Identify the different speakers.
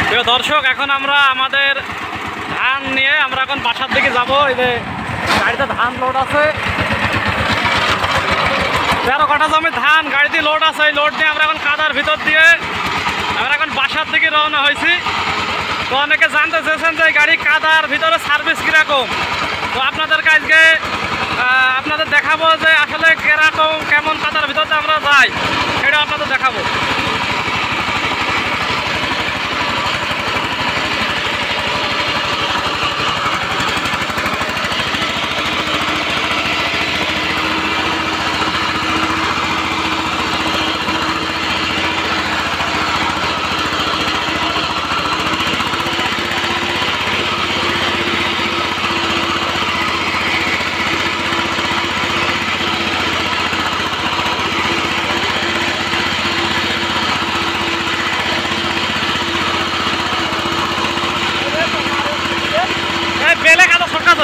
Speaker 1: প্রিয় দর্শক, এখন আমরা আমাদের ধান নিয়ে আমরা এখন বাসার দিকে যাব। এই যে গাড়িতে ধান লোড আছে, 13 কাঠা জমি ধান গাড়িতে লোড আছে। এই লোড নিয়ে আমরা এখন কাদার ভিতর দিয়ে আমরা এখন বাসার দিকে রওনা হয়েছি। তো অনেকে জানতে চেয়েছেন যে গাড়ি কাদার ভিতরে সার্ভিস কীরকম। তো আপনাদের কাছে আপনাদের দেখাবো যে আসলে কীরকম কেমন কাদার ভিতরে আমরা যাই, সেটা আপনাদের দেখাবো। বেলে কাদা সরকার